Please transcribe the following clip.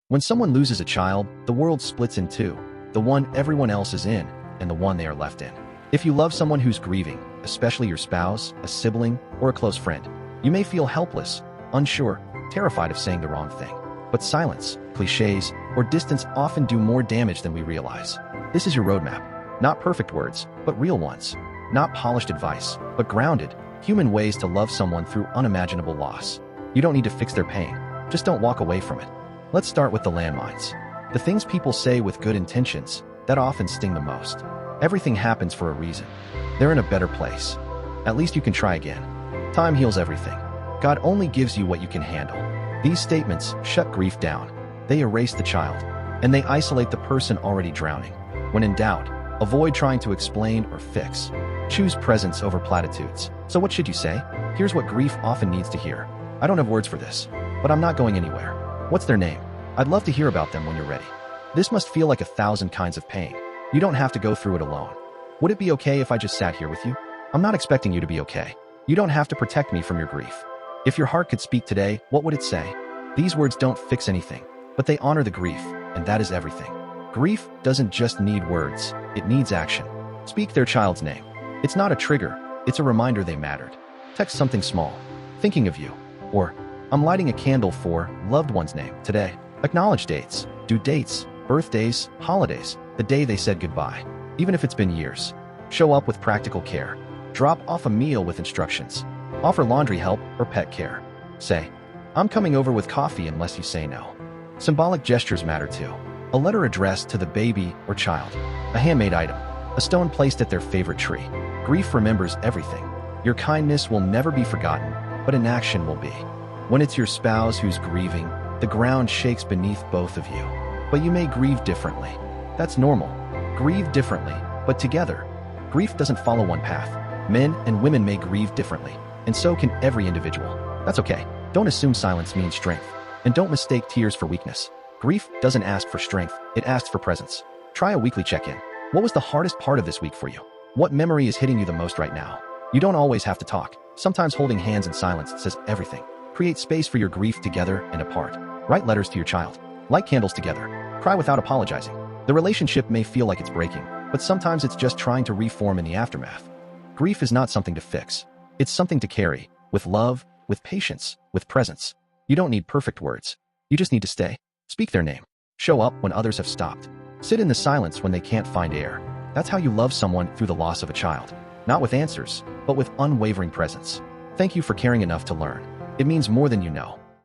When someone loses a child, the world splits in two, the one everyone else is in and the one they are left in. If you love someone who's grieving, especially your spouse, a sibling, or a close friend, you may feel helpless, unsure, terrified of saying the wrong thing. But silence, cliches, or distance often do more damage than we realize. This is your roadmap. Not perfect words, but real ones. Not polished advice, but grounded, human ways to love someone through unimaginable loss. You don't need to fix their pain. Just don't walk away from it. Let's start with the landmines. The things people say with good intentions, that often sting the most. Everything happens for a reason. They're in a better place. At least you can try again. Time heals everything. God only gives you what you can handle. These statements shut grief down. They erase the child, and they isolate the person already drowning. When in doubt, avoid trying to explain or fix. Choose presence over platitudes. So what should you say? Here's what grief often needs to hear. I don't have words for this, but I'm not going anywhere. What's their name? I'd love to hear about them when you're ready. This must feel like 1,000 kinds of pain. You don't have to go through it alone. Would it be okay if I just sat here with you? I'm not expecting you to be okay. You don't have to protect me from your grief. If your heart could speak today, what would it say? These words don't fix anything, but they honor the grief, and that is everything. Grief doesn't just need words, it needs action. Speak their child's name. It's not a trigger, it's a reminder they mattered. Text something small, thinking of you, or I'm lighting a candle for loved one's name today. Acknowledge dates, due dates, birthdays, holidays, the day they said goodbye, even if it's been years. Show up with practical care. Drop off a meal with instructions. Offer laundry help or pet care. Say, I'm coming over with coffee unless you say no. Symbolic gestures matter too. A letter addressed to the baby or child. A handmade item. A stone placed at their favorite tree. Grief remembers everything. Your kindness will never be forgotten, but inaction will be. When it's your spouse who's grieving, the ground shakes beneath both of you. But you may grieve differently. That's normal. Grieve differently, but together. Grief doesn't follow one path. Men and women may grieve differently, and so can every individual. That's okay. Don't assume silence means strength, and don't mistake tears for weakness. Grief doesn't ask for strength, it asks for presence. Try a weekly check-in. What was the hardest part of this week for you? What memory is hitting you the most right now? You don't always have to talk. Sometimes holding hands in silence says everything. Create space for your grief together and apart. Write letters to your child. Light candles together. Cry without apologizing. The relationship may feel like it's breaking, but sometimes it's just trying to reform in the aftermath. Grief is not something to fix. It's something to carry, with love, with patience, with presence. You don't need perfect words. You just need to stay. Speak their name. Show up when others have stopped. Sit in the silence when they can't find air. That's how you love someone through the loss of a child. Not with answers, but with unwavering presence. Thank you for caring enough to learn. It means more than you know.